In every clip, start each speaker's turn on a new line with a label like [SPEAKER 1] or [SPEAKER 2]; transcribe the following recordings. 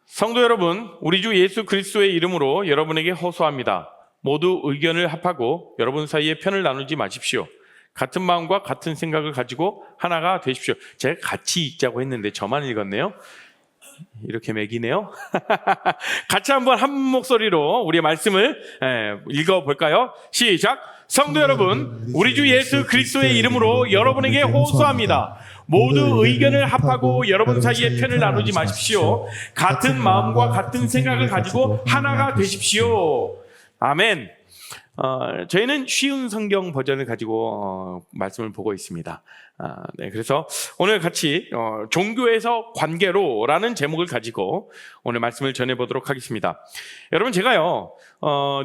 [SPEAKER 1] 성도 여러분, 우리 주 예수 그리스도의 이름으로 여러분에게 호소합니다. 모두 의견을 합하고 여러분 사이에 편을 나누지 마십시오. 같은 마음과 같은 생각을 가지고 하나가 되십시오. 제가 같이 읽자고 했는데 저만 읽었네요. 이렇게 매기네요. 같이 한번 한 목소리로 우리의 말씀을 읽어볼까요? 시작! 성도 여러분, 우리 주 예수 그리스도의 이름으로 여러분에게 호소합니다. 모두 의견을 합하고 여러분 사이에 편을 나누지 마십시오. 같은 마음과 같은 생각을 가지고 하나가 되십시오. 아멘. 저희는 쉬운 성경 버전을 가지고 말씀을 보고 있습니다. 네, 그래서 오늘 같이 종교에서 관계로라는 제목을 가지고 오늘 말씀을 전해보도록 하겠습니다. 여러분, 제가요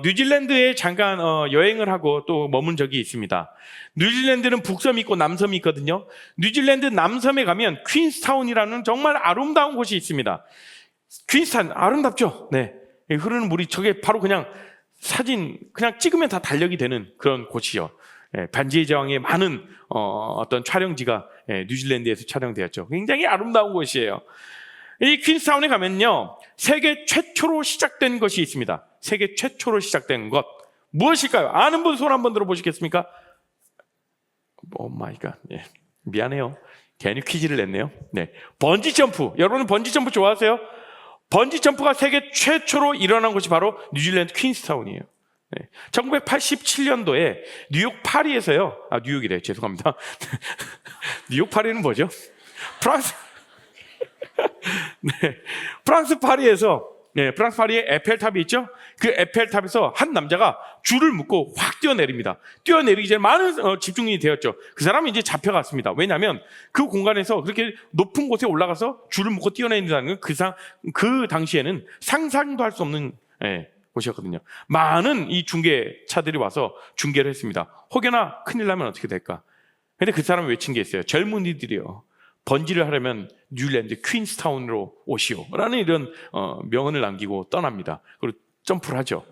[SPEAKER 1] 뉴질랜드에 잠깐 여행을 하고 또 머문 적이 있습니다. 뉴질랜드는 북섬이 있고 남섬이 있거든요. 뉴질랜드 남섬에 가면 퀸스타운이라는 정말 아름다운 곳이 있습니다. 퀸스타운 아름답죠? 네, 흐르는 물이 저게 바로 그냥 사진 그냥 찍으면 다 달력이 되는 그런 곳이요. 반지의 제왕의 많은 어떤 촬영지가 뉴질랜드에서 촬영되었죠. 굉장히 아름다운 곳이에요. 이 퀸스타운에 가면요, 세계 최초로 시작된 것이 있습니다. 세계 최초로 시작된 것 무엇일까요? 아는 분 손 한번 들어보시겠습니까? 오 마이 갓. 미안해요. 괜히 퀴즈를 냈네요. 네, 번지 점프. 여러분 번지 점프 좋아하세요? 번지 점프가 세계 최초로 일어난 곳이 바로 뉴질랜드 퀸스타운이에요. 네. 1987년도에 뉴욕 파리에서요. 뉴욕이래. 죄송합니다. 뉴욕 파리는 뭐죠? 프랑스. 네. 프랑스 파리에서, 프랑스 파리에 에펠탑이 있죠? 그 에펠탑에서 한 남자가 줄을 묶고 확 뛰어내립니다. 뛰어내리기 전에 많은 집중이 되었죠. 그 사람이 이제 잡혀갔습니다. 왜냐하면 그 공간에서 그렇게 높은 곳에 올라가서 줄을 묶고 뛰어내린다는 건 그 당시에는 상상도 할 수 없는 곳이었거든요. 많은 이 중계차들이 와서 중계를 했습니다. 혹여나 큰일 나면 어떻게 될까? 근데 그 사람이 외친 게 있어요. 젊은이들이요, 번지를 하려면 뉴질랜드 퀸스타운으로 오시오 라는 이런 명언을 남기고 떠납니다. 그리고 점프를 하죠.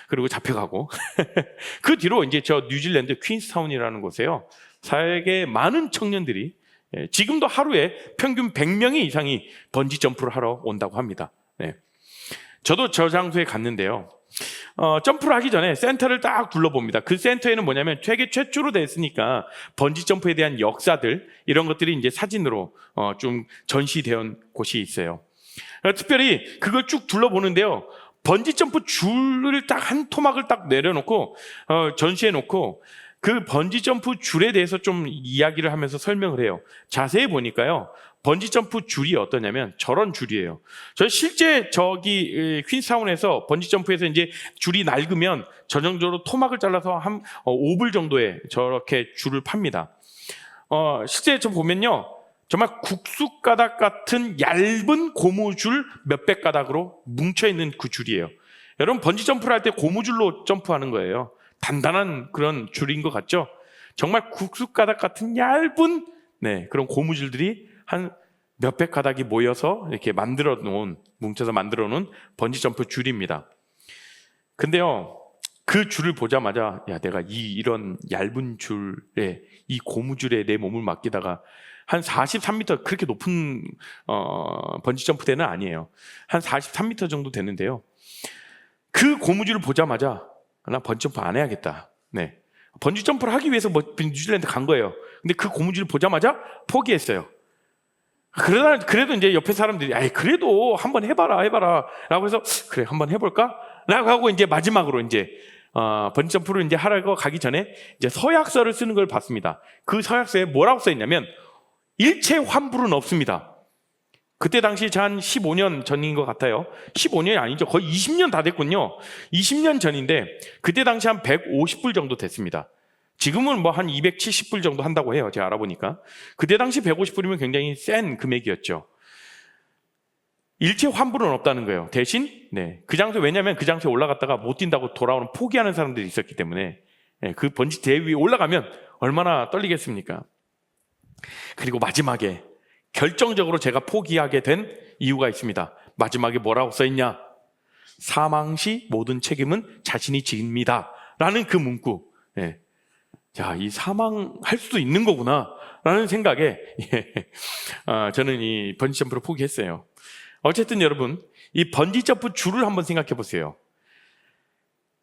[SPEAKER 1] 그리고 잡혀가고 그 뒤로 이제 저 뉴질랜드 퀸스타운이라는 곳에요, 세계 많은 청년들이 지금도 하루에 평균 100명이 이상이 번지 점프를 하러 온다고 합니다. 네. 저도 저 장소에 갔는데요, 점프를 하기 전에 센터를 딱 둘러봅니다. 그 센터에는 뭐냐면 세계 최초로 됐으니까 번지 점프에 대한 역사들, 이런 것들이 이제 사진으로 좀 전시되어 곳이 있어요. 특별히 그걸 쭉 둘러보는데요, 번지 점프 줄을 딱 한 토막을 딱 내려놓고 전시해 놓고 그 번지 점프 줄에 대해서 좀 이야기를 하면서 설명을 해요. 자세히 보니까요, 번지 점프 줄이 어떠냐면 저런 줄이에요. 저 실제 저기 퀸스타운에서 번지 점프에서 이제 줄이 낡으면 전형적으로 토막을 잘라서 한 5불 정도에 저렇게 줄을 팝니다. 실제 저 보면요, 정말 국수 가닥 같은 얇은 고무줄 몇백 가닥으로 뭉쳐있는 그 줄이에요. 여러분, 번지 점프를 할 때 고무줄로 점프하는 거예요. 단단한 그런 줄인 것 같죠? 정말 국수 가닥 같은 얇은 그런 고무줄들이 한 몇백 가닥이 모여서 이렇게 뭉쳐서 만들어 놓은 번지 점프 줄입니다. 근데요, 그 줄을 보자마자 내가 이런 얇은 줄에, 이 고무줄에 내 몸을 맡기다가 한 43m, 그렇게 높은 번지 점프대는 아니에요. 한 43m 정도 되는데요, 그 고무줄을 보자마자 나 번지 점프 안 해야겠다. 네, 번지 점프를 하기 위해서 뉴질랜드 간 거예요. 근데 그 고무줄을 보자마자 포기했어요. 그래도 이제 옆에 사람들이 그래도 한번 해봐라 라고 해서 그래 한번 해볼까? 라고 하고 이제 마지막으로 이제 번지 점프를 이제 하라고 가기 전에 이제 서약서를 쓰는 걸 봤습니다. 그 서약서에 뭐라고 써있냐면 일체 환불은 없습니다. 그때 당시 한 15년 전인 것 같아요. 15년이 아니죠. 거의 20년 다 됐군요. 20년 전인데 그때 당시 한 150불 정도 됐습니다. 지금은 뭐 한 270불 정도 한다고 해요. 제가 알아보니까. 그때 당시 150불이면 굉장히 센 금액이었죠. 일체 환불은 없다는 거예요. 대신 그 장소에, 왜냐하면 그 장소에 올라갔다가 못 뛴다고 돌아오는 포기하는 사람들이 있었기 때문에 그 번지 대 위에 올라가면 얼마나 떨리겠습니까? 그리고 마지막에 결정적으로 제가 포기하게 된 이유가 있습니다. 마지막에 뭐라고 써있냐? 사망 시 모든 책임은 자신이 집니다 라는 그 문구. 이 사망할 수도 있는 거구나 라는 생각에 저는 이 번지점프를 포기했어요. 어쨌든 여러분, 이 번지점프 줄을 한번 생각해 보세요.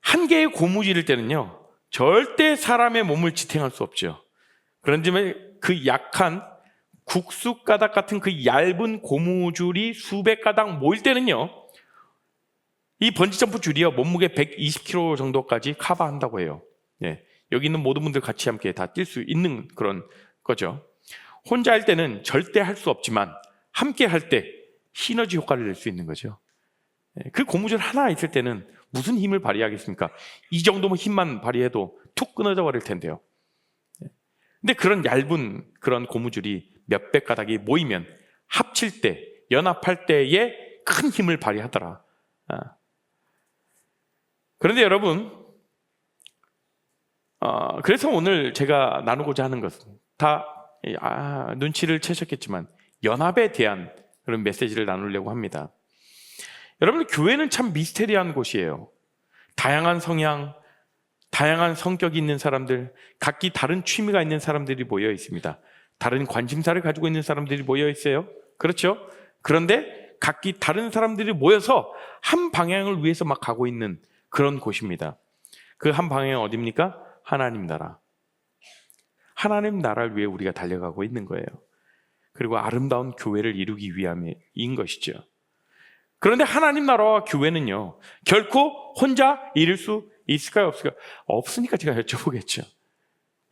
[SPEAKER 1] 한 개의 고무줄일 때는요, 절대 사람의 몸을 지탱할 수 없죠. 그런데 그 약한 국수 가닥 같은 그 얇은 고무줄이 수백 가닥 모일 때는요, 이 번지점프 줄이요, 몸무게 120kg 정도까지 커버한다고 해요. 예, 여기 있는 모든 분들 같이 함께 다 뛸 수 있는 그런 거죠. 혼자 할 때는 절대 할 수 없지만 함께 할 때 시너지 효과를 낼 수 있는 거죠. 예, 그 고무줄 하나 있을 때는 무슨 힘을 발휘하겠습니까? 이 정도면 힘만 발휘해도 툭 끊어져 버릴 텐데요. 근데 그런 얇은 그런 고무줄이 몇백 가닥이 모이면 합칠 때, 연합할 때에 큰 힘을 발휘하더라. 그런데 여러분, 그래서 오늘 제가 나누고자 하는 것은 다 눈치를 채셨겠지만 연합에 대한 그런 메시지를 나누려고 합니다. 여러분, 교회는 참 미스테리한 곳이에요. 다양한 성향, 다양한 성격이 있는 사람들, 각기 다른 취미가 있는 사람들이 모여 있습니다. 다른 관심사를 가지고 있는 사람들이 모여 있어요. 그렇죠? 그런데 각기 다른 사람들이 모여서 한 방향을 위해서 막 가고 있는 그런 곳입니다. 그 한 방향이 어디입니까? 하나님 나라. 하나님 나라를 위해 우리가 달려가고 있는 거예요. 그리고 아름다운 교회를 이루기 위함인 것이죠. 그런데 하나님 나라와 교회는요, 결코 혼자 이룰 수 있을까요? 없을까요? 없으니까 제가 여쭤보겠죠.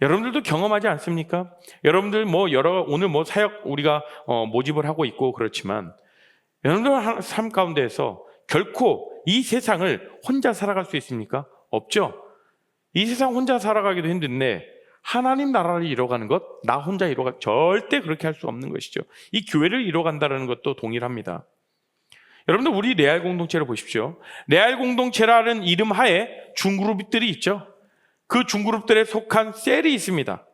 [SPEAKER 1] 여러분들도 경험하지 않습니까? 여러분들 오늘 사역 우리가 모집을 하고 있고 그렇지만 여러분들 삶 가운데에서 결코 이 세상을 혼자 살아갈 수 있습니까? 없죠. 이 세상 혼자 살아가기도 힘든데 하나님 나라를 이뤄가는 것, 나 혼자 절대 그렇게 할 수 없는 것이죠. 이 교회를 이뤄간다는 것도 동일합니다. 여러분들, 우리 레알 공동체를 보십시오. 레알 공동체라는 이름 하에 중그룹들이 있죠. 그 중그룹들에 속한 셀이 있습니다.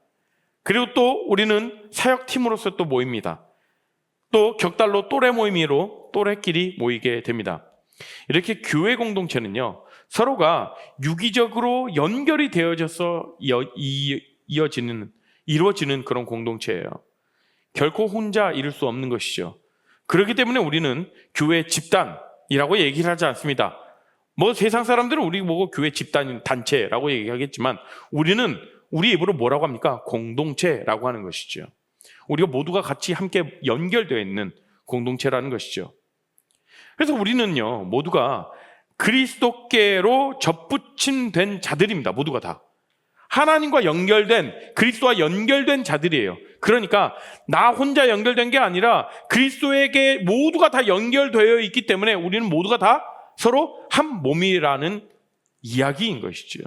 [SPEAKER 1] 그리고 또 우리는 사역팀으로서 또 모입니다. 또 격달로 또래 모임으로 또래끼리 모이게 됩니다. 이렇게 교회 공동체는요, 서로가 유기적으로 연결이 되어져서 이루어지는 그런 공동체예요. 결코 혼자 이룰 수 없는 것이죠. 그렇기 때문에 우리는 교회 집단이라고 얘기를 하지 않습니다. 세상 사람들은 우리 보고 교회 집단, 단체라고 얘기하겠지만 우리는 우리 입으로 뭐라고 합니까? 공동체라고 하는 것이죠. 우리가 모두가 같이 함께 연결되어 있는 공동체라는 것이죠. 그래서 우리는요, 모두가 그리스도께로 접붙임된 자들입니다. 모두가 다 하나님과 연결된, 그리스도와 연결된 자들이에요. 그러니까 나 혼자 연결된 게 아니라 그리스도에게 모두가 다 연결되어 있기 때문에 우리는 모두가 다 서로 한 몸이라는 이야기인 것이죠.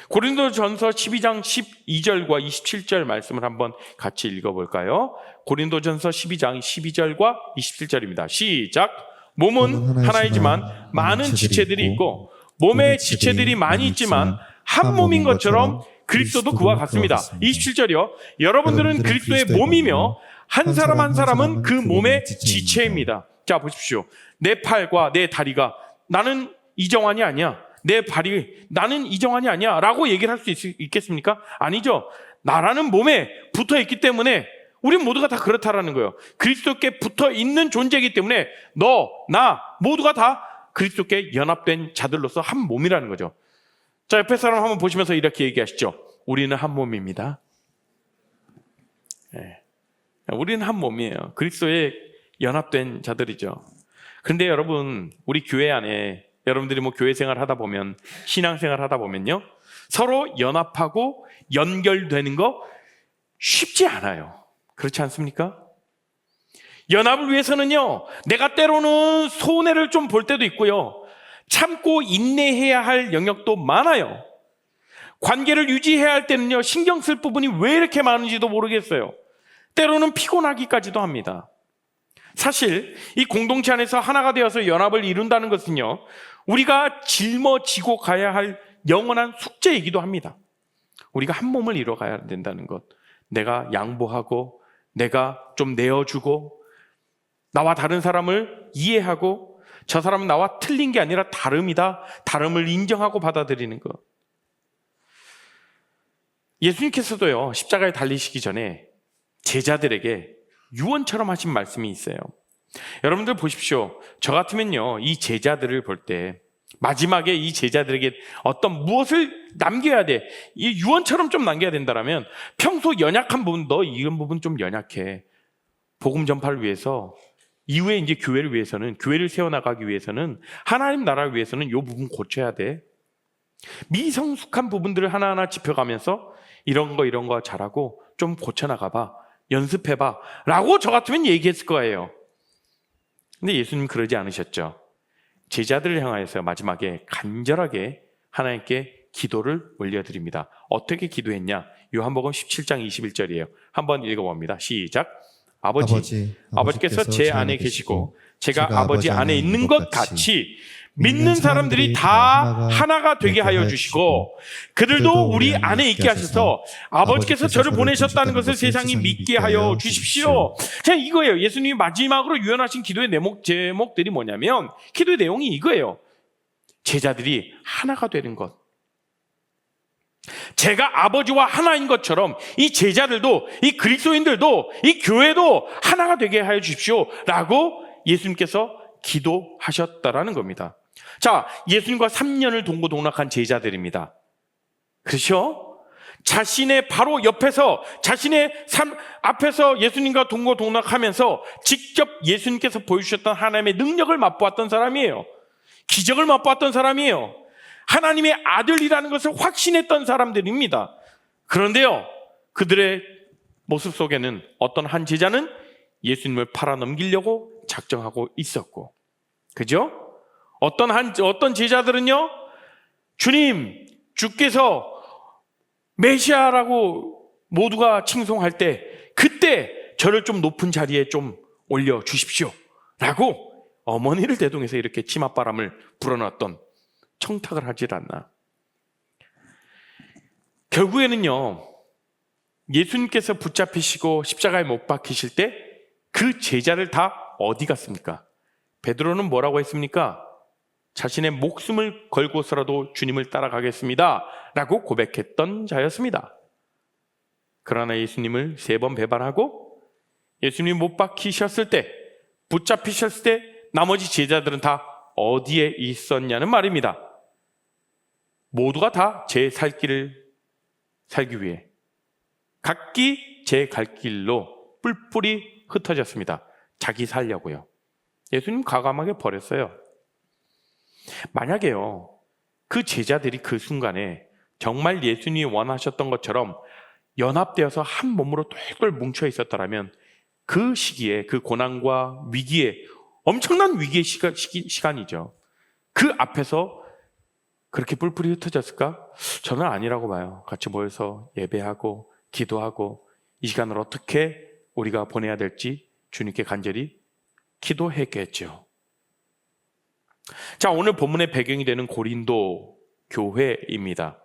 [SPEAKER 1] 고린도전서 12장 12절과 27절 말씀을 한번 같이 읽어볼까요? 고린도전서 12장 12절과 27절입니다. 시작. 몸은 하나이지만 많은 지체들이 있고 몸의 지체들이 많이 있지만 한 몸인 것처럼 그리스도도 그와 같습니다. 27절이요. 여러분들은 그리스도의 몸이며 한 사람 한 사람은 그 몸의 지체입니다. 자, 보십시오. 내 팔과 내 다리가 나는 이정환이 아니야, 내 발이 나는 이정환이 아니야 라고 얘기를 할 수 있겠습니까? 아니죠. 나라는 몸에 붙어 있기 때문에 우린 모두가 다 그렇다라는 거예요. 그리스도께 붙어 있는 존재이기 때문에 너, 나 모두가 다 그리스도께 연합된 자들로서 한 몸이라는 거죠. 자, 옆에 사람 한번 보시면서 이렇게 얘기하시죠. 우리는 한 몸입니다. 네. 우리는 한 몸이에요. 그리스도에 연합된 자들이죠. 그런데 여러분, 우리 교회 안에 여러분들이 교회 생활 하다 보면, 신앙 생활 하다 보면요, 서로 연합하고 연결되는 거 쉽지 않아요. 그렇지 않습니까? 연합을 위해서는요, 내가 때로는 손해를 좀 볼 때도 있고요, 참고 인내해야 할 영역도 많아요. 관계를 유지해야 할 때는요, 신경 쓸 부분이 왜 이렇게 많은지도 모르겠어요. 때로는 피곤하기까지도 합니다. 사실 이 공동체 안에서 하나가 되어서 연합을 이룬다는 것은요, 우리가 짊어지고 가야 할 영원한 숙제이기도 합니다. 우리가 한 몸을 이뤄가야 된다는 것, 내가 양보하고 내가 좀 내어주고 나와 다른 사람을 이해하고 저 사람은 나와 틀린 게 아니라 다름이다, 다름을 인정하고 받아들이는 것. 예수님께서도요, 십자가에 달리시기 전에 제자들에게 유언처럼 하신 말씀이 있어요. 여러분들 보십시오. 저 같으면요, 이 제자들을 볼 때 마지막에 이 제자들에게 어떤 무엇을 남겨야 돼. 이 유언처럼 좀 남겨야 된다라면 평소 연약한 부분, 너 이런 부분 좀 연약해. 복음 전파를 위해서, 이후에 이제 교회를 위해서는, 교회를 세워나가기 위해서는, 하나님 나라를 위해서는 이 부분 고쳐야 돼. 미성숙한 부분들을 하나하나 짚어가면서 이런 거 잘하고 좀 고쳐나가봐, 연습해봐 라고 저 같으면 얘기했을 거예요. 근데 예수님 그러지 않으셨죠. 제자들을 향하여서 마지막에 간절하게 하나님께 기도를 올려드립니다. 어떻게 기도했냐? 요한복음 17장 21절이에요. 한번 읽어봅니다. 시작. 아버지께서 제 안에 계시고 제가 아버지 안에 있는 것 같이 믿는 사람들이 다 하나가 되게 하여 주시고 그들도 우리 안에 있게 하셔서 아버지께서 저를 보내셨다는 것을 세상이 믿게 하여 주십시오. 자, 이거예요. 예수님이 마지막으로 유언하신 기도의 제목들이 뭐냐면, 기도의 내용이 이거예요. 제자들이 하나가 되는 것. 제가 아버지와 하나인 것처럼 이 제자들도, 이 그리스도인들도, 이 교회도 하나가 되게 하여 주십시오 라고 예수님께서 기도하셨다라는 겁니다. 자, 예수님과 3년을 동고동락한 제자들입니다. 그렇죠? 자신의 바로 옆에서, 자신의 삶 앞에서 예수님과 동고동락하면서 직접 예수님께서 보여주셨던 하나님의 능력을 맛보았던 사람이에요. 기적을 맛보았던 사람이에요. 하나님의 아들이라는 것을 확신했던 사람들입니다. 그런데요, 그들의 모습 속에는 어떤 한 제자는 예수님을 팔아넘기려고 작정하고 있었고, 그죠? 어떤 제자들은요, 주님, 주께서 메시아라고 모두가 칭송할 때 그때 저를 좀 높은 자리에 좀 올려 주십시오 라고 어머니를 대동해서 이렇게 치맛바람을 불어넣었던, 청탁을 하질 않나. 결국에는요, 예수님께서 붙잡히시고 십자가에 못 박히실 때 그 제자를 다 어디 갔습니까? 베드로는 뭐라고 했습니까? 자신의 목숨을 걸고서라도 주님을 따라가겠습니다 라고 고백했던 자였습니다. 그러나 예수님을 3번 배반하고 예수님 못 박히셨을 때, 붙잡히셨을 때 나머지 제자들은 다 어디에 있었냐는 말입니다. 모두가 다 제 살 길을 살기 위해 각기 제 갈 길로 뿔뿔이 흩어졌습니다. 자기 살려고요. 예수님 과감하게 버렸어요. 만약에요, 그 제자들이 그 순간에 정말 예수님이 원하셨던 것처럼 연합되어서 한 몸으로 똘똘 뭉쳐 있었더라면 그 시기에, 그 고난과 위기에, 엄청난 위기의 시간이죠. 그 앞에서 그렇게 뿔뿔이 흩어졌을까? 저는 아니라고 봐요. 같이 모여서 예배하고 기도하고 이 시간을 어떻게 우리가 보내야 될지 주님께 간절히 기도했겠죠. 자, 오늘 본문의 배경이 되는 고린도 교회입니다.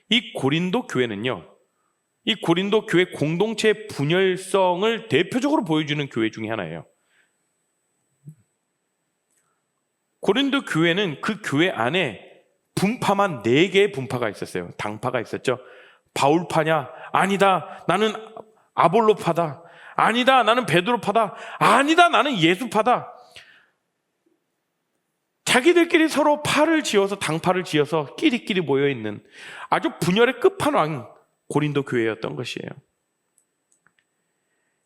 [SPEAKER 1] 이 고린도 교회는요, 이 고린도 교회 공동체 분열성을 대표적으로 보여주는 교회 중에 하나예요. 고린도 교회는 그 교회 안에 분파만 4개의 분파가 있었어요. 당파가 있었죠. 바울파냐? 아니다, 나는 아볼로파다. 아니다, 나는 베드로파다. 아니다, 나는 예수파다. 자기들끼리 서로 파를 지어서, 당파를 지어서 끼리끼리 모여있는 아주 분열의 끝판왕 고린도 교회였던 것이에요.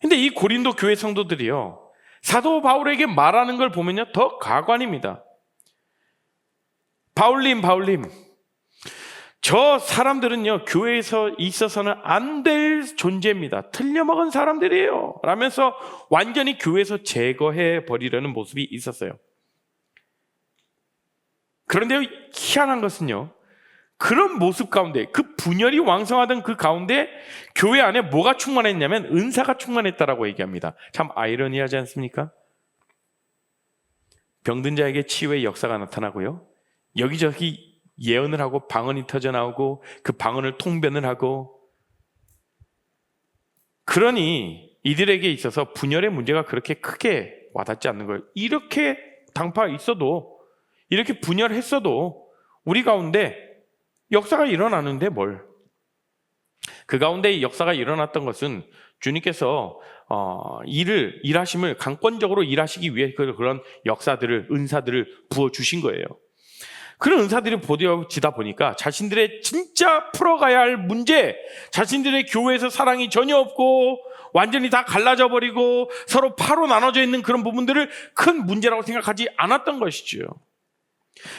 [SPEAKER 1] 근데 이 고린도 교회 성도들이요, 사도 바울에게 말하는 걸 보면요, 더 가관입니다. 바울님, 저 사람들은요, 교회에서 있어서는 안 될 존재입니다. 틀려먹은 사람들이에요 라면서 완전히 교회에서 제거해 버리려는 모습이 있었어요. 그런데 희한한 것은요, 그런 모습 가운데, 그 분열이 왕성하던 그 가운데 교회 안에 뭐가 충만했냐면 은사가 충만했다라고 얘기합니다. 참 아이러니하지 않습니까? 병든 자에게 치유의 역사가 나타나고요, 여기저기 예언을 하고 방언이 터져 나오고 그 방언을 통변을 하고, 그러니 이들에게 있어서 분열의 문제가 그렇게 크게 와닿지 않는 거예요. 이렇게 당파 있어도, 이렇게 분열했어도 우리 가운데 역사가 일어나는데 뭘. 그 가운데 이 역사가 일어났던 것은 주님께서 일하심을 강권적으로 일하시기 위해 그런 역사들을, 은사들을 부어주신 거예요. 그런 은사들이 부어지다 보니까 자신들의 진짜 풀어가야 할 문제, 자신들의 교회에서 사랑이 전혀 없고 완전히 다 갈라져 버리고 서로 파로 나눠져 있는 그런 부분들을 큰 문제라고 생각하지 않았던 것이죠.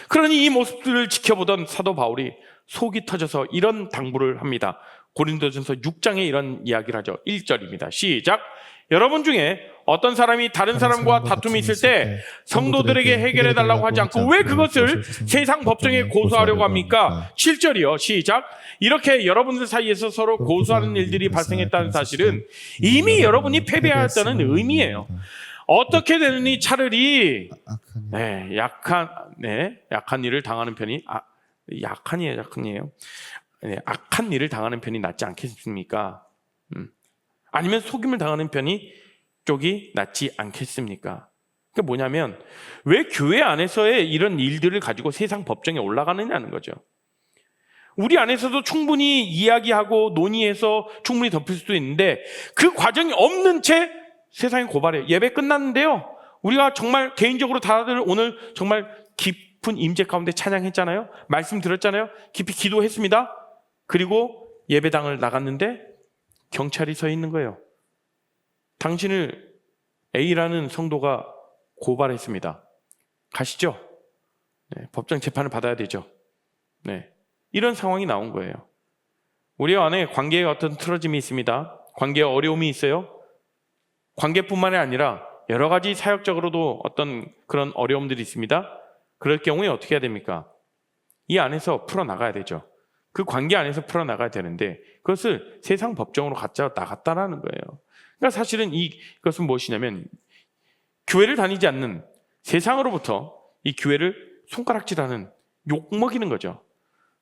[SPEAKER 1] 그러니 이 모습들을 지켜보던 사도 바울이 속이 터져서 이런 당부를 합니다. 고린도전서 6장에 이런 이야기를 하죠. 1절입니다. 시작. 여러분 중에 어떤 사람이 다른 사람과 다툼이 있을 때 성도들에게 해결해 달라고 하지 않고 왜 그것을 세상 법정에 고소하려고 합니까? 7절이요. 시작. 이렇게 여러분들 사이에서 서로 고소하는 일들이 발생했다는 사실은 이미 여러분이 패배하였다는 의미예요. 어떻게 되느니 차라리 약한 일을 당하는 편이 약한이에요. 악한 일을 당하는 편이 낫지 않겠습니까? 아니면 속임을 당하는 쪽이 낫지 않겠습니까? 그게 뭐냐면 왜 교회 안에서의 이런 일들을 가지고 세상 법정에 올라가느냐는 거죠. 우리 안에서도 충분히 이야기하고 논의해서 충분히 덮을 수도 있는데 그 과정이 없는 채 세상에 고발해요. 예배 끝났는데요. 우리가 정말 개인적으로 다들 오늘 정말 깊은 임재 가운데 찬양했잖아요. 말씀 들었잖아요. 깊이 기도했습니다. 그리고 예배당을 나갔는데 경찰이 서 있는 거예요. 당신을 A라는 성도가 고발했습니다. 가시죠. 법정 재판을 받아야 되죠. 이런 상황이 나온 거예요. 우리 안에 관계에 어떤 틀어짐이 있습니다. 관계에 어려움이 있어요. 관계뿐만이 아니라 여러 가지 사역적으로도 어떤 그런 어려움들이 있습니다. 그럴 경우에 어떻게 해야 됩니까? 이 안에서 풀어나가야 되죠. 그 관계 안에서 풀어나가야 되는데 그것을 세상 법정으로 나갔다라는 거예요. 그러니까 사실은 이것은 무엇이냐면 교회를 다니지 않는 세상으로부터 이 교회를 손가락질하는, 욕먹이는 거죠.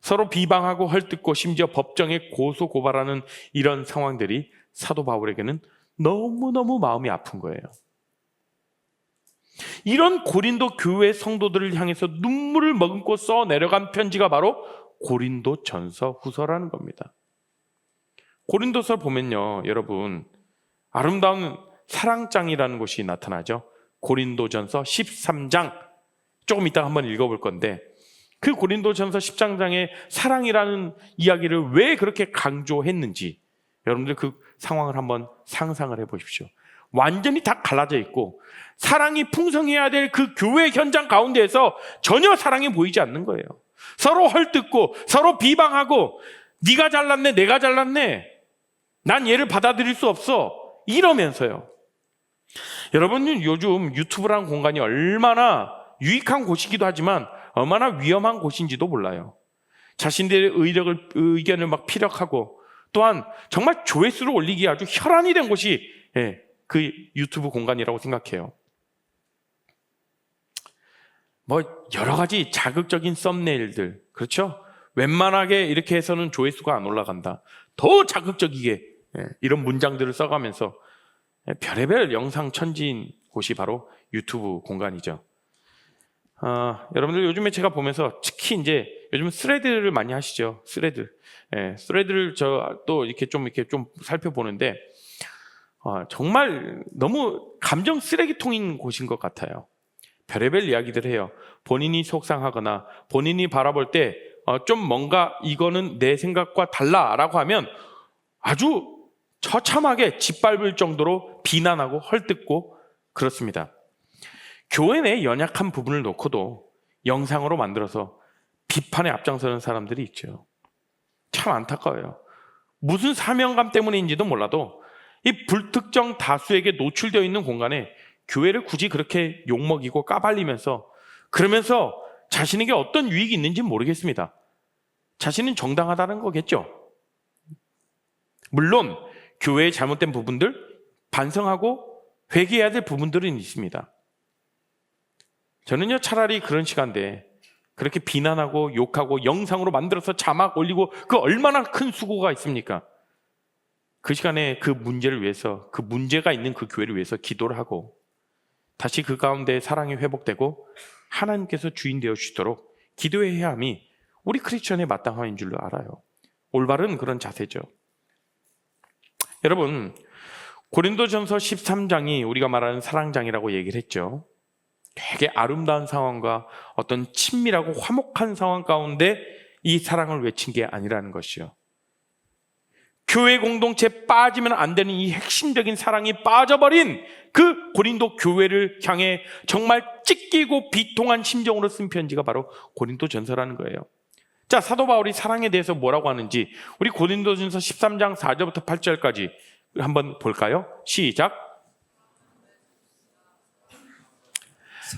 [SPEAKER 1] 서로 비방하고 헐뜯고 심지어 법정에 고소 고발하는 이런 상황들이 사도 바울에게는 너무너무 마음이 아픈 거예요. 이런 고린도 교회 성도들을 향해서 눈물을 머금고 써 내려간 편지가 바로 고린도전서 후서라는 겁니다. 고린도서 보면요, 여러분 아름다운 사랑장이라는 곳이 나타나죠. 고린도전서 13장 조금 이따 한번 읽어볼 건데 그 고린도전서 10장에 사랑이라는 이야기를 왜 그렇게 강조했는지 여러분들 그 상황을 한번 상상을 해보십시오. 완전히 다 갈라져 있고 사랑이 풍성해야 될 그 교회 현장 가운데에서 전혀 사랑이 보이지 않는 거예요. 서로 헐뜯고 서로 비방하고 네가 잘났네 내가 잘났네 난 얘를 받아들일 수 없어 이러면서요. 여러분은 요즘 유튜브라는 공간이 얼마나 유익한 곳이기도 하지만 얼마나 위험한 곳인지도 몰라요. 자신들의 의견을 막 피력하고 또한 정말 조회수를 올리기에 아주 혈안이 된 곳이 그 유튜브 공간이라고 생각해요. 여러 가지 자극적인 썸네일들, 그렇죠? 웬만하게 이렇게 해서는 조회수가 안 올라간다. 더 자극적이게 이런 문장들을 써가면서 별의별 영상 천지인 곳이 바로 유튜브 공간이죠. 여러분들 요즘에 제가 보면서 특히 이제 요즘 스레드를 많이 하시죠. 스레드를 저 또 이렇게 좀 살펴보는데 정말 너무 감정 쓰레기통인 곳인 것 같아요. 별의별 이야기들 해요. 본인이 속상하거나 본인이 바라볼 때 좀 뭔가 이거는 내 생각과 달라라고 하면 아주 처참하게 짓밟을 정도로 비난하고 헐뜯고 그렇습니다. 교회 내 연약한 부분을 놓고도 영상으로 만들어서 비판에 앞장서는 사람들이 있죠. 참 안타까워요. 무슨 사명감 때문인지도 몰라도 이 불특정 다수에게 노출되어 있는 공간에 교회를 굳이 그렇게 욕먹이고 까발리면서 그러면서 자신에게 어떤 유익이 있는지 모르겠습니다. 자신은 정당하다는 거겠죠. 물론 교회의 잘못된 부분들 반성하고 회개해야 될 부분들은 있습니다. 저는요 차라리 그런 시간대 그렇게 비난하고 욕하고 영상으로 만들어서 자막 올리고 그 얼마나 큰 수고가 있습니까? 그 시간에 그 문제를 위해서 그 문제가 있는 그 교회를 위해서 기도를 하고 다시 그 가운데 사랑이 회복되고 하나님께서 주인 되어 주시도록 기도해야 함이 우리 크리스천의 마땅함인 줄로 알아요. 올바른 그런 자세죠. 여러분, 고린도전서 13장이 우리가 말하는 사랑장이라고 얘기를 했죠. 되게 아름다운 상황과 어떤 친밀하고 화목한 상황 가운데 이 사랑을 외친 게 아니라는 것이요. 교회 공동체에 빠지면 안 되는 이 핵심적인 사랑이 빠져버린 그 고린도 교회를 향해 정말 찢기고 비통한 심정으로 쓴 편지가 바로 고린도전서라는 거예요. 자, 사도 바울이 사랑에 대해서 뭐라고 하는지 우리 고린도전서 13장 4절부터 8절까지 한번 볼까요? 시작.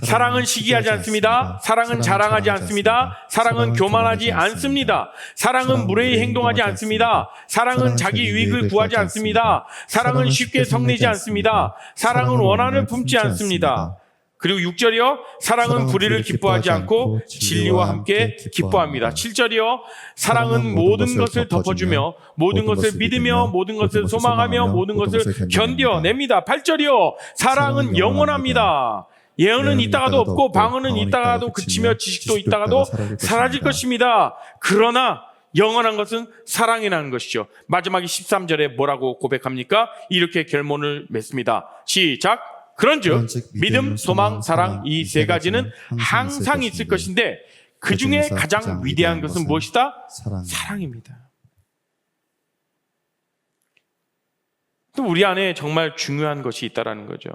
[SPEAKER 1] 사랑은 시기하지 않습니다. 사랑은 자랑하지 않습니다. 사랑은 교만하지 않습니다. 사랑은 무례히 행동하지 않습니다. 사랑은 자기 유익을 구하지 않습니다. 사랑은 쉽게 성내지 않습니다. 사랑은 원한을 품지 않습니다. 그리고 6절이요. 사랑은 불의를 기뻐하지 않고 진리와 함께 기뻐합니다. 7절이요. 사랑은 모든 것을 덮어주며 모든 것을 믿으며 모든 것을 소망하며 모든 것을 견뎌냅니다. 8절이요. 사랑은 영원합니다. 예언은 있다가도 없고 방언은 있다가도 그치며 지식도 있다가도 사라질 것입니다. 그러나 영원한 것은 사랑이라는 것이죠. 마지막에 13절에 뭐라고 고백합니까? 이렇게 결론을 맺습니다. 시작. 그런즉 믿음, 소망, 사랑 이 세 가지는 항상 있을 것인데 그 중에 가장 위대한 것은 무엇이다? 사랑입니다. 또 우리 안에 정말 중요한 것이 있다는 거죠.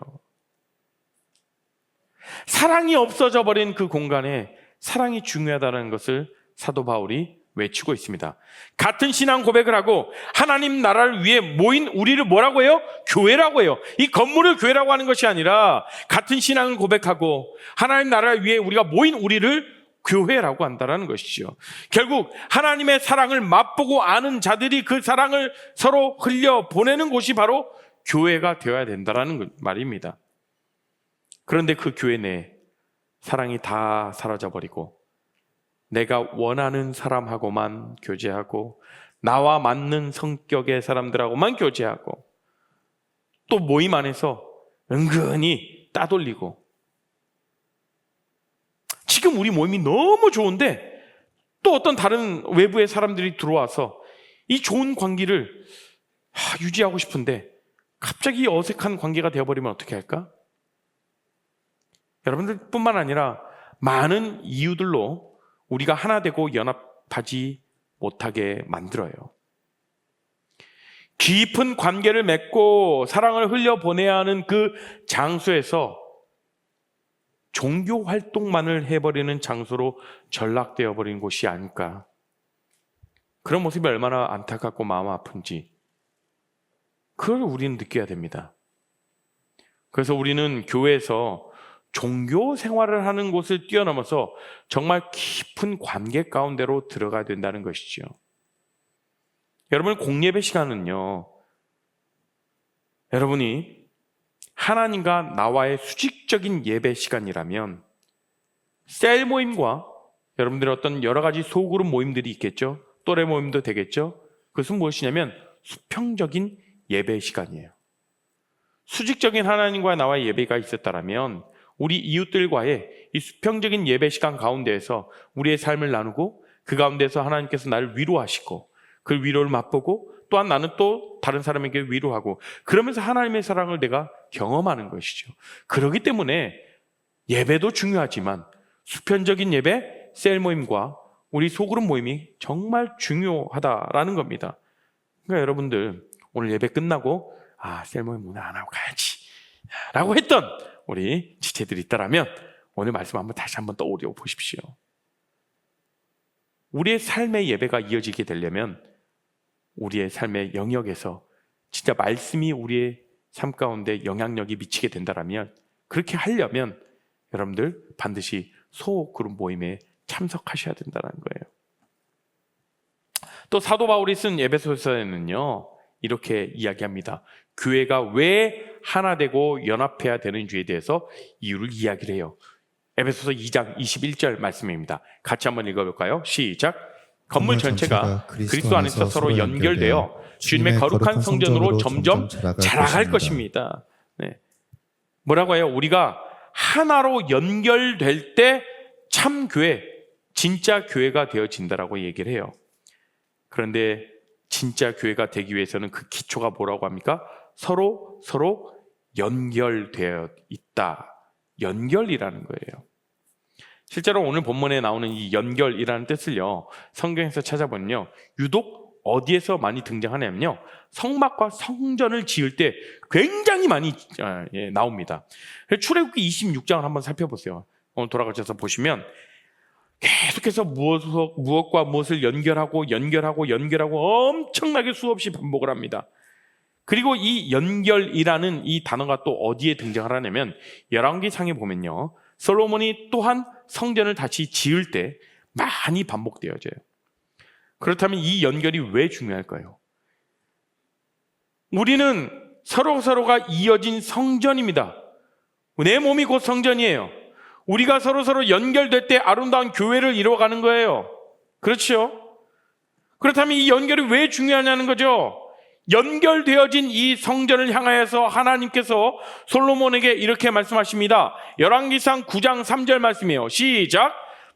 [SPEAKER 1] 사랑이 없어져 버린 그 공간에 사랑이 중요하다는 것을 사도 바울이 외치고 있습니다. 같은 신앙 고백을 하고 하나님 나라를 위해 모인 우리를 뭐라고 해요? 교회라고 해요. 이 건물을 교회라고 하는 것이 아니라 같은 신앙을 고백하고 하나님 나라를 위해 우리가 모인 우리를 교회라고 한다는 것이죠. 결국 하나님의 사랑을 맛보고 아는 자들이 그 사랑을 서로 흘려 보내는 곳이 바로 교회가 되어야 된다는 말입니다. 그런데 그 교회 내에 사랑이 다 사라져버리고 내가 원하는 사람하고만 교제하고 나와 맞는 성격의 사람들하고만 교제하고 또 모임 안에서 은근히 따돌리고 지금 우리 모임이 너무 좋은데 또 어떤 다른 외부의 사람들이 들어와서 이 좋은 관계를 유지하고 싶은데 갑자기 어색한 관계가 되어버리면 어떻게 할까? 여러분들 뿐만 아니라 많은 이유들로 우리가 하나 되고 연합하지 못하게 만들어요. 깊은 관계를 맺고 사랑을 흘려보내야 하는 그 장소에서 종교 활동만을 해버리는 장소로 전락되어 버린 곳이 아닐까. 그런 모습이 얼마나 안타깝고 마음 아픈지 그걸 우리는 느껴야 됩니다. 그래서 우리는 교회에서 종교 생활을 하는 곳을 뛰어넘어서 정말 깊은 관계 가운데로 들어가야 된다는 것이죠. 여러분, 공예배 시간은요, 여러분이 하나님과 나와의 수직적인 예배 시간이라면 셀 모임과 여러분들의 어떤 여러 가지 소그룹 모임들이 있겠죠. 또래 모임도 되겠죠. 그것은 무엇이냐면 수평적인 예배 시간이에요. 수직적인 하나님과 나와의 예배가 있었다면 우리 이웃들과의 이 수평적인 예배 시간 가운데에서 우리의 삶을 나누고 그 가운데서 하나님께서 나를 위로하시고 그 위로를 맛보고 또한 나는 또 다른 사람에게 위로하고 그러면서 하나님의 사랑을 내가 경험하는 것이죠. 그렇기 때문에 예배도 중요하지만 수평적인 예배, 셀 모임과 우리 소그룹 모임이 정말 중요하다라는 겁니다. 그러니까 여러분들 오늘 예배 끝나고 셀 모임 오늘 안 하고 가야지 라고 했던 우리 지체들이 있다라면 오늘 말씀 한번 다시 한번 떠올려 보십시오. 우리의 삶의 예배가 이어지게 되려면 우리의 삶의 영역에서 진짜 말씀이 우리의 삶 가운데 영향력이 미치게 된다라면 그렇게 하려면 여러분들 반드시 소그룹 모임에 참석하셔야 된다는 거예요. 또 사도 바울이 쓴 에베소서에는요 이렇게 이야기합니다. 교회가 왜 하나 되고 연합해야 되는지에 대해서 이유를 이야기를 해요. 에베소서 2장 21절 말씀입니다. 같이 한번 읽어볼까요? 시작. 건물 전체가 그리스도 안에서 서로 연결되어 주님의 거룩한 성전으로 점점 자라갈 것입니다. 네. 뭐라고 해요? 우리가 하나로 연결될 때 참 교회, 진짜 교회가 되어진다라고 얘기를 해요. 그런데 진짜 교회가 되기 위해서는 그 기초가 뭐라고 합니까? 서로 연결되어 있다. 연결이라는 거예요. 실제로 오늘 본문에 나오는 이 연결이라는 뜻을요, 성경에서 찾아보면요, 유독 어디에서 많이 등장하냐면요, 성막과 성전을 지을 때 굉장히 많이 나옵니다. 출애굽기 26장을 한번 살펴보세요. 오늘 돌아가셔서 보시면 계속해서 무엇과 무엇을 연결하고 엄청나게 수없이 반복을 합니다. 그리고 이 연결이라는 이 단어가 또 어디에 등장을 하냐면 열왕기상에 보면요, 솔로몬이 또한 성전을 다시 지을 때 많이 반복되어져요. 그렇다면 이 연결이 왜 중요할까요? 우리는 서로가 이어진 성전입니다. 내 몸이 곧 성전이에요. 우리가 서로 연결될 때 아름다운 교회를 이루어가는 거예요. 그렇죠? 그렇다면 이 연결이 왜 중요하냐는 거죠. 연결되어진 이 성전을 향하여서 하나님께서 솔로몬에게 이렇게 말씀하십니다. 열왕기상 9장 3절 말씀이에요. 시작.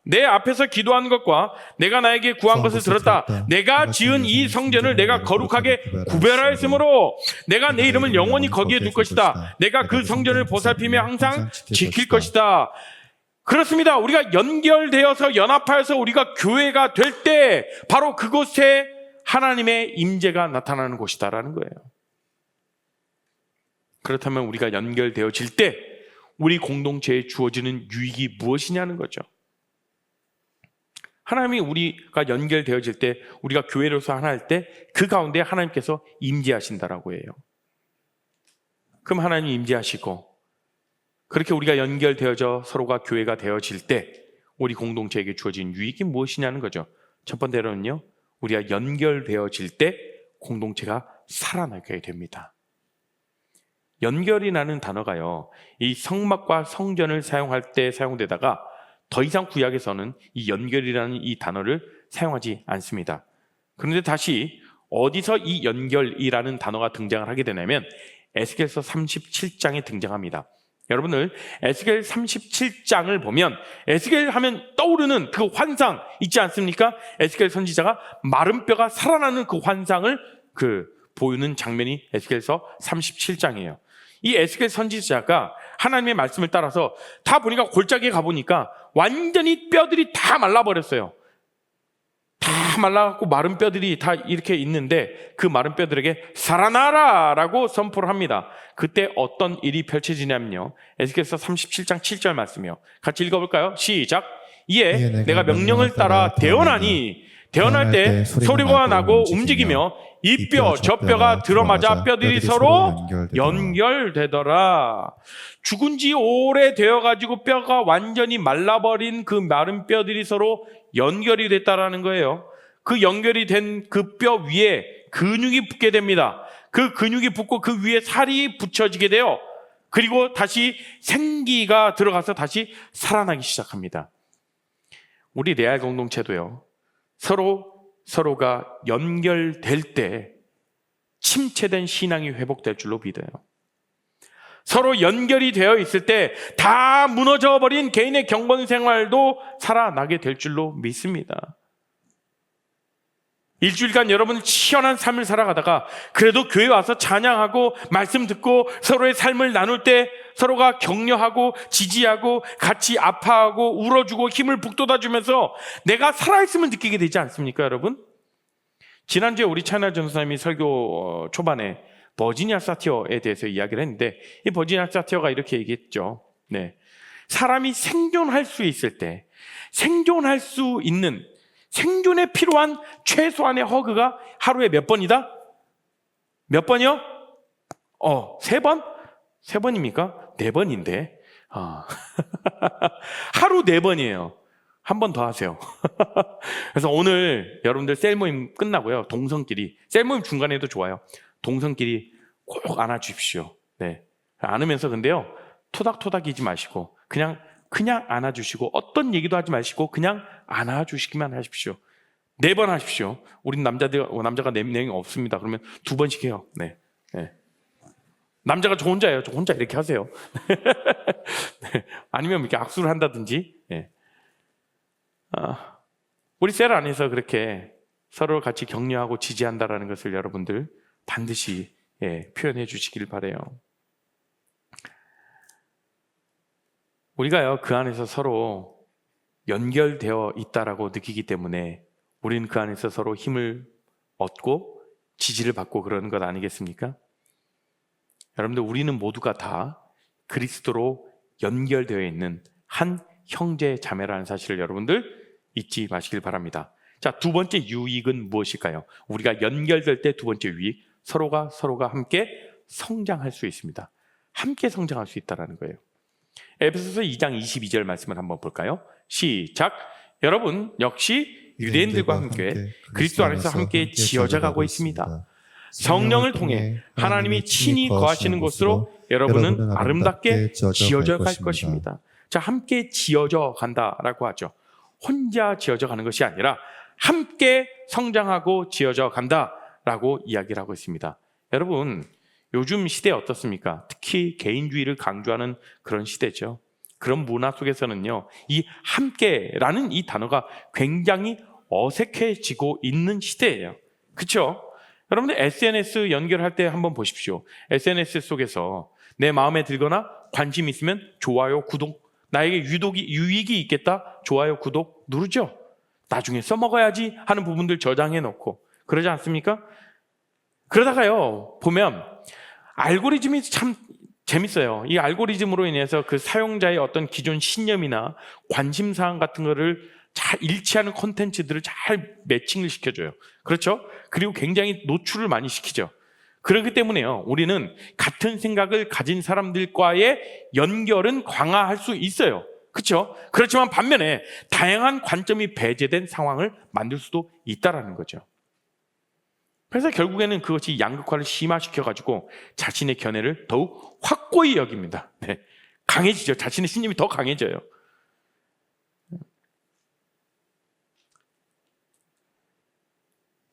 [SPEAKER 1] 내 앞에서 기도한 것과 내가 나에게 구한 것을 들었다. 내가 지은 이 성전을 내가 거룩하게 구별하였으므로 내가 내 이름을 영원히 거기에 둘 것이다. 내가 그 성전을 보살피며 항상 지킬 것이다. 그렇습니다. 우리가 연결되어서 연합하여서 우리가 교회가 될 때 바로 그곳에 하나님의 임재가 나타나는 곳이다라는 거예요. 그렇다면 우리가 연결되어질 때 우리 공동체에 주어지는 유익이 무엇이냐는 거죠. 하나님이 우리가 연결되어질 때, 우리가 교회로서 하나 할 때 그 가운데 하나님께서 임재하신다라고 해요. 그럼 하나님이 임재하시고 그렇게 우리가 연결되어져 서로가 교회가 되어질 때 우리 공동체에게 주어진 유익이 무엇이냐는 거죠. 첫 번째로는요, 우리가 연결되어질 때 공동체가 살아나게 됩니다. 연결이라는 단어가요, 이 성막과 성전을 사용할 때 사용되다가 더 이상 구약에서는 이 연결이라는 이 단어를 사용하지 않습니다. 그런데 다시 어디서 이 연결이라는 단어가 등장을 하게 되냐면 에스겔서 37장에 등장합니다. 여러분들 에스겔 37장을 보면 에스겔 하면 떠오르는 그 환상 있지 않습니까? 에스겔 선지자가 마른 뼈가 살아나는 그 환상을 보이는 장면이 에스겔서 37장이에요. 이 에스겔 선지자가 하나님의 말씀을 따라서 다 보니까 골짜기에 가보니까 완전히 뼈들이 다 말라버렸어요. 다 말라갖고 마른 뼈들이 다 이렇게 있는데 그 마른 뼈들에게 살아나라 라고 선포를 합니다. 그때 어떤 일이 펼쳐지냐면요, 에스겔서 37장 7절 말씀이요. 같이 읽어볼까요? 시작. 이에 내가 명령을 따라 대언하니 대언할 때 소리가 나고 움직이며 이 뼈 저 뼈가 들어맞아 뼈들이 서로 연결되더라. 죽은 지 오래되어가지고 뼈가 완전히 말라버린 그 마른 뼈들이 서로 연결이 됐다라는 거예요. 그 연결이 된 그 뼈 위에 근육이 붙게 됩니다. 그 근육이 붙고 그 위에 살이 붙여지게 돼요. 그리고 다시 생기가 들어가서 다시 살아나기 시작합니다. 우리 레알 공동체도요, 서로가 연결될 때 침체된 신앙이 회복될 줄로 믿어요. 서로 연결이 되어 있을 때 다 무너져 버린 개인의 경건 생활도 살아나게 될 줄로 믿습니다. 일주일간 여러분 시원한 삶을 살아가다가 그래도 교회 와서 찬양하고 말씀 듣고 서로의 삶을 나눌 때 서로가 격려하고 지지하고 같이 아파하고 울어주고 힘을 북돋아주면서 내가 살아있음을 느끼게 되지 않습니까, 여러분? 지난주에 우리 차이나 전사님이 설교 초반에 버지니아 사티어에 대해서 이야기를 했는데, 이 버지니아 사티어가 이렇게 얘기했죠. 네, 사람이 생존할 수 있을 때 생존할 수 있는 생존에 필요한 최소한의 허그가 하루에 몇 번이다? 몇 번이요? 3번? 3번입니까? 4번인데. 하루 4번이에요. 한 번 더 하세요. 그래서 오늘 여러분들 셀 모임 끝나고요, 동성끼리, 셀 모임 중간에도 좋아요, 동성끼리 꼭 안아주십시오. 네, 안으면서 근데요, 토닥토닥이지 마시고 그냥 안아주시고 어떤 얘기도 하지 마시고 그냥 안아주시기만 하십시오. 4번 하십시오. 우린 남자가 4명이 없습니다. 그러면 2번씩 해요. 네. 남자가 저 혼자예요. 저 혼자 이렇게 하세요. 네. 아니면 이렇게 악수를 한다든지. 네. 우리 셀 안에서 그렇게 서로 같이 격려하고 지지한다라는 것을 여러분들 반드시 표현해 주시길 바라요. 우리가요, 그 안에서 서로 연결되어 있다라고 느끼기 때문에 우리는 그 안에서 서로 힘을 얻고 지지를 받고 그러는 것 아니겠습니까? 여러분들, 우리는 모두가 다 그리스도로 연결되어 있는 한 형제 자매라는 사실을 여러분들 잊지 마시길 바랍니다. 자, 두 번째 유익은 무엇일까요? 우리가 연결될 때 두 번째 유익, 서로가 함께 성장할 수 있습니다. 함께 성장할 수 있다는 거예요. 에베소서 2장 22절 말씀을 한번 볼까요? 시작! 여러분 역시 유대인들과 함께 그리스도 안에서 함께 지어져 가고 있습니다. 성령을 통해 하나님이 친히 거하시는 곳으로 여러분은 아름답게 지어져 갈 것입니다. 자, 함께 지어져 간다라고 하죠. 혼자 지어져 가는 것이 아니라 함께 성장하고 지어져 간다라고 이야기를 하고 있습니다. 여러분, 요즘 시대 어떻습니까? 특히 개인주의를 강조하는 그런 시대죠. 그런 문화 속에서는요, 이 함께라는 이 단어가 굉장히 어색해지고 있는 시대예요. 그렇죠? 여러분들 SNS 연결할 때 한번 보십시오. SNS 속에서 내 마음에 들거나 관심 있으면 좋아요, 구독, 나에게 유익이 있겠다, 좋아요, 구독 누르죠. 나중에 써먹어야지 하는 부분들 저장해 놓고 그러지 않습니까? 그러다가요, 보면 알고리즘이 참 재밌어요. 이 알고리즘으로 인해서 그 사용자의 어떤 기존 신념이나 관심사항 같은 거를 잘 일치하는 콘텐츠들을 잘 매칭을 시켜줘요. 그렇죠? 그리고 굉장히 노출을 많이 시키죠. 그렇기 때문에요, 우리는 같은 생각을 가진 사람들과의 연결은 강화할 수 있어요. 그렇죠? 그렇지만 반면에 다양한 관점이 배제된 상황을 만들 수도 있다는 거죠. 그래서 결국에는 그것이 양극화를 심화시켜가지고 자신의 견해를 더욱 확고히 여깁니다. 네. 강해지죠. 자신의 신념이 더 강해져요.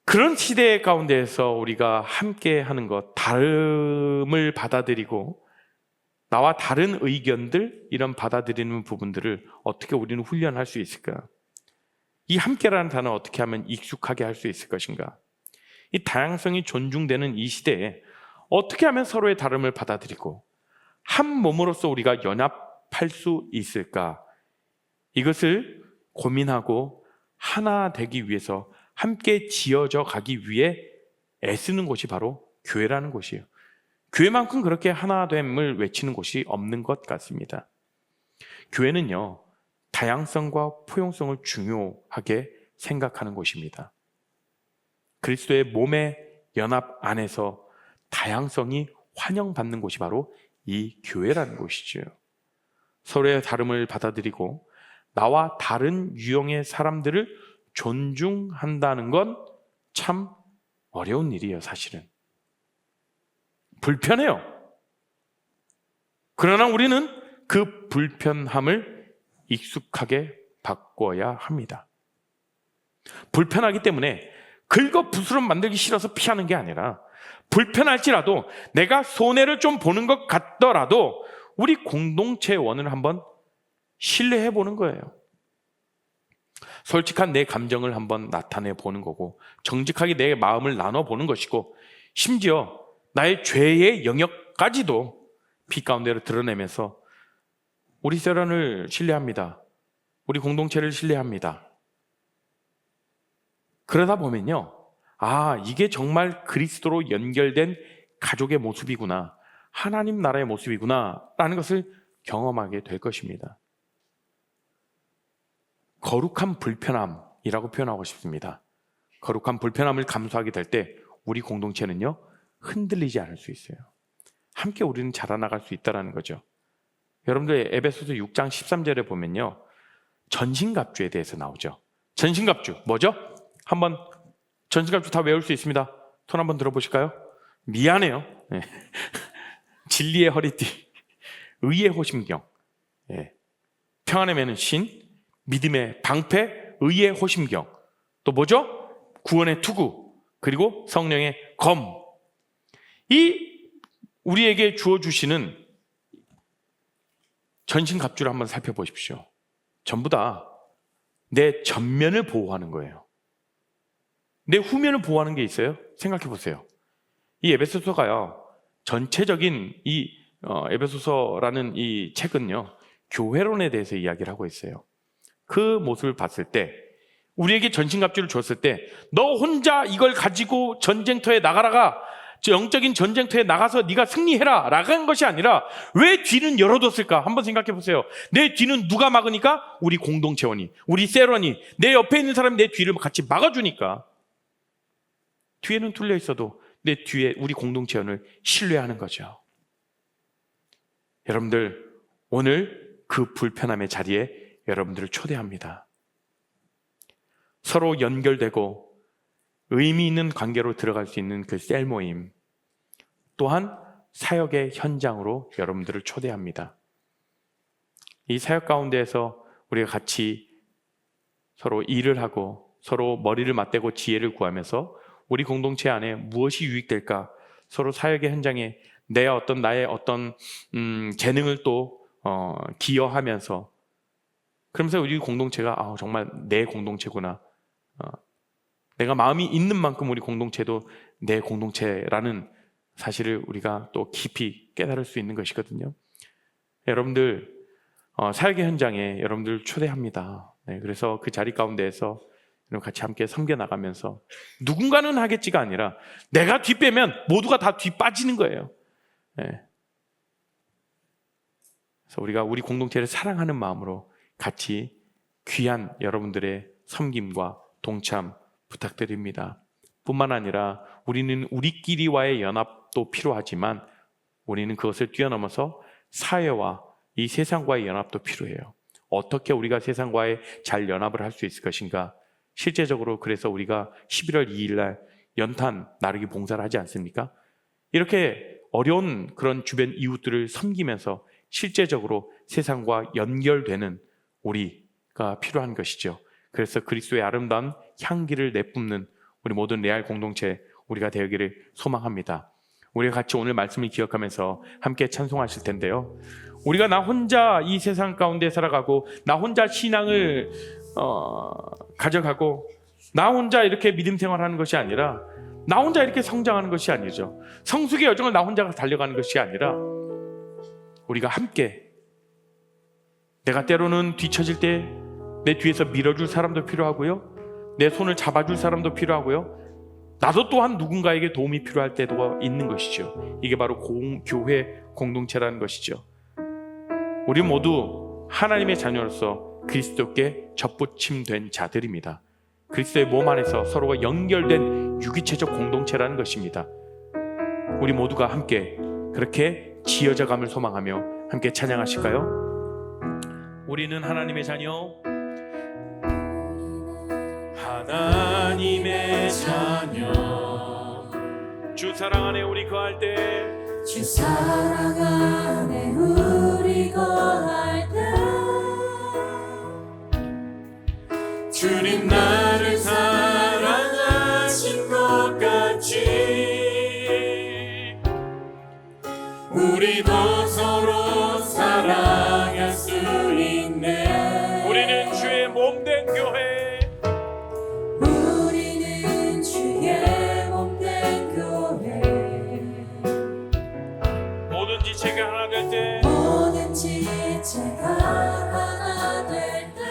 [SPEAKER 1] 그런 시대 가운데에서 우리가 함께 하는 것, 다름을 받아들이고 나와 다른 의견들, 이런 받아들이는 부분들을 어떻게 우리는 훈련할 수 있을까? 이 함께라는 단어 어떻게 하면 익숙하게 할 수 있을 것인가? 이 다양성이 존중되는 이 시대에 어떻게 하면 서로의 다름을 받아들이고 한 몸으로서 우리가 연합할 수 있을까? 이것을 고민하고 하나 되기 위해서 함께 지어져 가기 위해 애쓰는 곳이 바로 교회라는 곳이에요. 교회만큼 그렇게 하나됨을 외치는 곳이 없는 것 같습니다. 교회는요, 다양성과 포용성을 중요하게 생각하는 곳입니다. 그리스도의 몸의 연합 안에서 다양성이 환영받는 곳이 바로 이 교회라는 곳이죠. 서로의 다름을 받아들이고 나와 다른 유형의 사람들을 존중한다는 건 참 어려운 일이에요, 사실은. 불편해요. 그러나 우리는 그 불편함을 익숙하게 바꿔야 합니다. 불편하기 때문에 긁어부스럼 만들기 싫어서 피하는 게 아니라, 불편할지라도 내가 손해를 좀 보는 것 같더라도 우리 공동체의 원을 한번 신뢰해 보는 거예요. 솔직한 내 감정을 한번 나타내 보는 거고, 정직하게 내 마음을 나눠 보는 것이고, 심지어 나의 죄의 영역까지도 피 가운데로 드러내면서 우리 세련을 신뢰합니다. 우리 공동체를 신뢰합니다. 그러다 보면요, 아, 이게 정말 그리스도로 연결된 가족의 모습이구나, 하나님 나라의 모습이구나 라는 것을 경험하게 될 것입니다. 거룩한 불편함이라고 표현하고 싶습니다. 거룩한 불편함을 감수하게 될 때 우리 공동체는요, 흔들리지 않을 수 있어요. 함께 우리는 자라나갈 수 있다는 거죠. 여러분들 에베소서 6장 13절에 보면요, 전신갑주에 대해서 나오죠. 전신갑주 뭐죠? 한번 전신갑주 다 외울 수 있습니다. 손 한번 들어보실까요? 미안해요. 네. 진리의 허리띠, 의의 호심경, 평안의 매는 신, 믿음의 방패, 의의 호심경, 또 뭐죠? 구원의 투구, 그리고 성령의 검. 이 우리에게 주어주시는 전신갑주를 한번 살펴보십시오. 전부 다 내 전면을 보호하는 거예요. 내 후면을 보호하는 게 있어요. 생각해 보세요. 이 에베소서가요, 전체적인 이 에베소서라는 이 책은요, 교회론에 대해서 이야기를 하고 있어요. 그 모습을 봤을 때, 우리에게 전신갑주를 줬을 때, 너 혼자 이걸 가지고 전쟁터에 나가라가, 영적인 전쟁터에 나가서 네가 승리해라 라고 한 것이 아니라, 왜 뒤는 열어뒀을까? 한번 생각해 보세요. 내 뒤는 누가 막으니까? 우리 공동체원이, 우리 세런이, 내 옆에 있는 사람이 내 뒤를 같이 막아주니까. 뒤에는 뚫려 있어도 내 뒤에 우리 공동체원을 신뢰하는 거죠. 여러분들, 오늘 그 불편함의 자리에 여러분들을 초대합니다. 서로 연결되고 의미 있는 관계로 들어갈 수 있는 그 셀 모임, 또한 사역의 현장으로 여러분들을 초대합니다. 이 사역 가운데에서 우리가 같이 서로 일을 하고 서로 머리를 맞대고 지혜를 구하면서 우리 공동체 안에 무엇이 유익될까, 서로 사역의 현장에 나의 어떤 재능을 또 기여하면서, 그러면서 우리 공동체가 정말 내 공동체구나, 내가 마음이 있는 만큼 우리 공동체도 내 공동체라는 사실을 우리가 또 깊이 깨달을 수 있는 것이거든요. 여러분들, 사역의 현장에 여러분들 초대합니다. 네, 그래서 그 자리 가운데에서 같이 함께 섬겨나가면서, 누군가는 하겠지가 아니라 내가 뒤 빼면 모두가 다 뒤 빠지는 거예요. 네. 그래서 우리가 우리 공동체를 사랑하는 마음으로 같이 귀한 여러분들의 섬김과 동참 부탁드립니다. 뿐만 아니라 우리는 우리끼리와의 연합도 필요하지만 우리는 그것을 뛰어넘어서 사회와 이 세상과의 연합도 필요해요. 어떻게 우리가 세상과의 잘 연합을 할 수 있을 것인가? 실제적으로 그래서 우리가 11월 2일 날 연탄 나르기 봉사를 하지 않습니까? 이렇게 어려운 그런 주변 이웃들을 섬기면서 실제적으로 세상과 연결되는 우리가 필요한 것이죠. 그래서 그리스도의 아름다운 향기를 내뿜는 우리 모든 레알 공동체 우리가 되기를 소망합니다. 우리가 같이 오늘 말씀을 기억하면서 함께 찬송하실 텐데요, 우리가 나 혼자 이 세상 가운데 살아가고 나 혼자 신앙을 가져가고 나 혼자 이렇게 믿음 생활하는 것이 아니라, 나 혼자 이렇게 성장하는 것이 아니죠. 성숙의 여정을 나 혼자 달려가는 것이 아니라 우리가 함께, 내가 때로는 뒤처질 때 내 뒤에서 밀어줄 사람도 필요하고요, 내 손을 잡아줄 사람도 필요하고요, 나도 또한 누군가에게 도움이 필요할 때도 있는 것이죠. 이게 바로 교회 공동체라는 것이죠. 우리 모두 하나님의 자녀로서 그리스도께 접붙임된 자들입니다. 그리스도의 몸 안에서 서로가 연결된 유기체적 공동체라는 것입니다. 우리 모두가 함께 그렇게 지어져감을 소망하며 함께 찬양하실까요? 우리는 하나님의 자녀, 하나님의 자녀, 주 사랑 안에 우리 거할 때,
[SPEAKER 2] 주 사랑 안에 우리 거할 때, 주님 나를 사랑하신 것 같이 우리도 서로 사랑할 수 있네.
[SPEAKER 1] 우리는 주의 몸된 교회,
[SPEAKER 2] 우리는 주의 몸된 교회,
[SPEAKER 1] 모든 지체가 하나 될 때,
[SPEAKER 2] 모든 지체가 하나 될 때,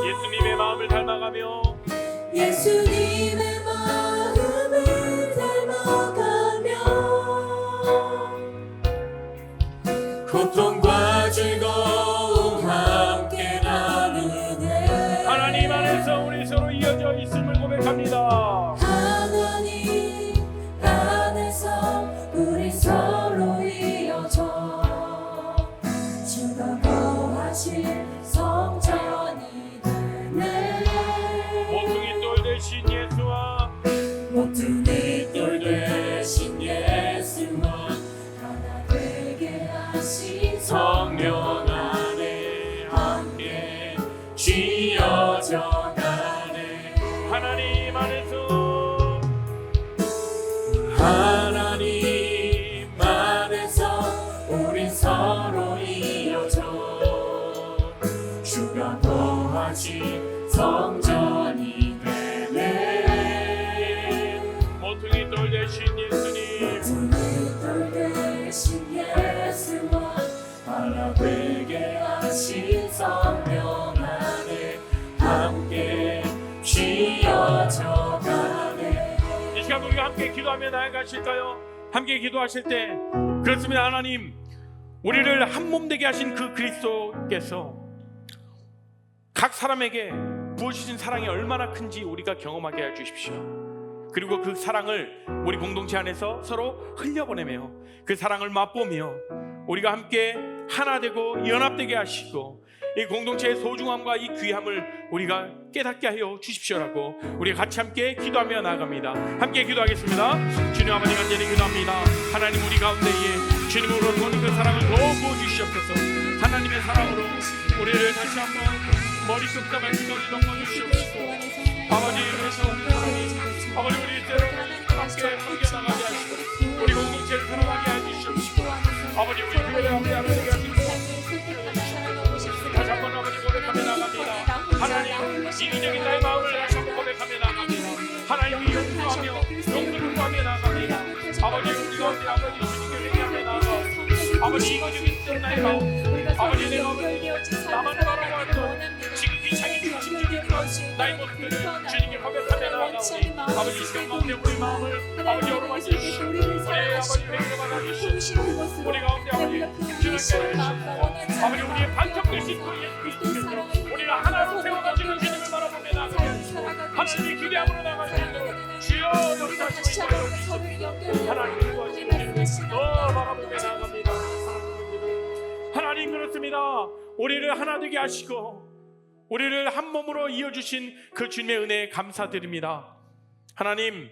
[SPEAKER 1] 예수님의 마음을 닮아가며
[SPEAKER 2] 예수님의 마음을 닮아가며 고통과 즐거움 함께 나누네.
[SPEAKER 1] 하나님 안에서 우리 서로 이어져 있음을 고백합니다.
[SPEAKER 2] 하나님 안에서 우리 서로 이어져 주가 거하실 성전이 되네.
[SPEAKER 1] 모퉁이 돌 대신 예수와
[SPEAKER 2] 모퉁이 돌 대신 예수와 하나 되게 하신 성령
[SPEAKER 1] 함께 기도하며 나아가실까요? 함께 기도하실 때 그렇습니다. 하나님, 우리를 한 몸 되게 하신 그 그리스도께서 각 사람에게 부어주신 사랑이 얼마나 큰지 우리가 경험하게 해 주십시오. 그리고 그 사랑을 우리 공동체 안에서 서로 흘려보내며 그 사랑을 맛보며 우리가 함께 하나 되고 연합되게 하시고 이 공동체의 소중함과 이 귀함을 우리가 깨닫게 하여 주십시오라고 우리 같이 함께 기도하며 나아갑니다. 함께 기도하겠습니다. 주님 아버지, 간절히 기도합니다. 하나님, 우리 가운데에 주님으로 도는 그 사랑을 더 부어주시옵소서. 하나님의 사랑으로 우리를 다시 한번 머리끝부터 발끝까지 덮어주시옵소서. 아버지, 그래서 아버지, 우리 때로 함께 섬겨나가게 하시고 우리 공동체를 사랑하게 해주시옵소서. 아버지, 우리 교회 함께 하게 하시고 다시 한번 아버지 고백하며 나갑니다. 하나님, 이기적인 나의 마음을 다시 한번 고백하며 나갑니다. 하나님이 용서하며 용서를 구하며 나갑니다. 아버지, 우리 가운데 아버지 주님께 회개하며 나가 아버지 이기적인 나의 마음, 아버지 내가 나만 바라보았던 지극히 자기 중심적인 그런 나의 모습들을 주님께 고백하며 나가오니 아버지 이 시간 가운데 우리 마음을 아버지 여러분 주시옵소서. 우리 아버지 회개 받아주시옵소서. 우리 가운데 아버지 주님께 주시옵소서. 아버지, 우리의 반짝되신 그 예수 그리스도께서 우리를 하나로 세워가지고 주님을 바라보며 나가게 하시고 하나님의 기대함으로 나갈 수 있도록 주여 역사하시고 있도록 하나님을 구하시고 너 바라보며 나갑니다. 하나님, 그렇습니다. 우리를 하나 되게 하시고 우리를 한 몸으로 이어주신 그 주님의 은혜에 감사드립니다. 하나님,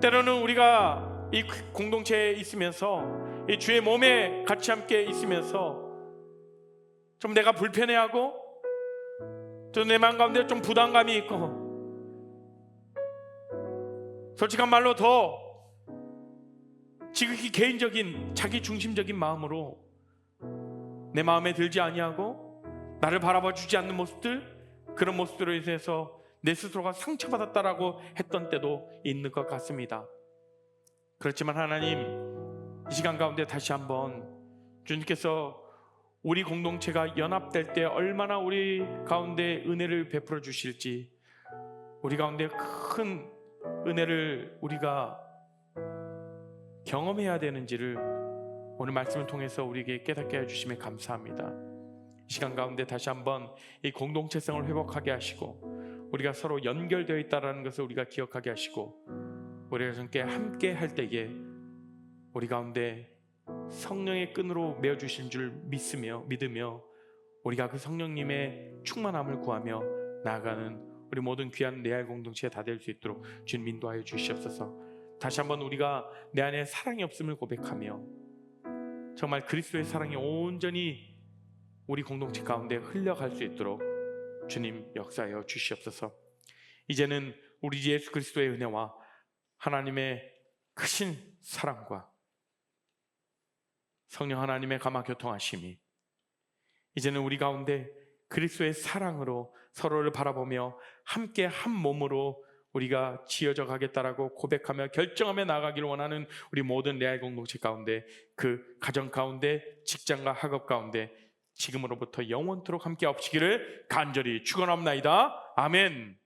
[SPEAKER 1] 때로는 우리가 이 공동체에 있으면서 이 주의 몸에 같이 함께 있으면서 좀 내가 불편해하고 또 내 마음 가운데 좀 부담감이 있고 솔직한 말로 더 지극히 개인적인 자기 중심적인 마음으로 내 마음에 들지 아니하고 나를 바라봐 주지 않는 모습들, 그런 모습들로 인해서 내 스스로가 상처받았다라고 했던 때도 있는 것 같습니다. 그렇지만 하나님, 이 시간 가운데 다시 한번 주님께서 우리 공동체가 연합될 때 얼마나 우리 가운데 은혜를 베풀어 주실지, 우리 가운데 큰 은혜를 우리가 경험해야 되는지를 오늘 말씀을 통해서 우리에게 깨닫게 해주심에 감사합니다. 이 시간 가운데 다시 한번 이 공동체성을 회복하게 하시고 우리가 서로 연결되어 있다는 것을 우리가 기억하게 하시고 우리가 함께 할 때에 우리 가운데 성령의 끈으로 메어주신 줄 믿으며 우리가 그 성령님의 충만함을 구하며 나아가는 우리 모든 귀한 레알 공동체 다 될 수 있도록 주님 인도하여 주시옵소서. 다시 한번 우리가 내 안에 사랑이 없음을 고백하며 정말 그리스도의 사랑이 온전히 우리 공동체 가운데 흘러갈 수 있도록 주님 역사하여 주시옵소서. 이제는 우리 예수 그리스도의 은혜와 하나님의 크신 사랑과 성령 하나님의 감화 교통하심이 이제는 우리 가운데 그리스도의 사랑으로 서로를 바라보며 함께 한 몸으로 우리가 지어져 가겠다라고 고백하며 결정하며 나아가기를 원하는 우리 모든 레알 공동체 가운데, 그 가정 가운데, 직장과 학업 가운데 지금으로부터 영원토록 함께 없시기를 간절히 축원합니다. 아멘.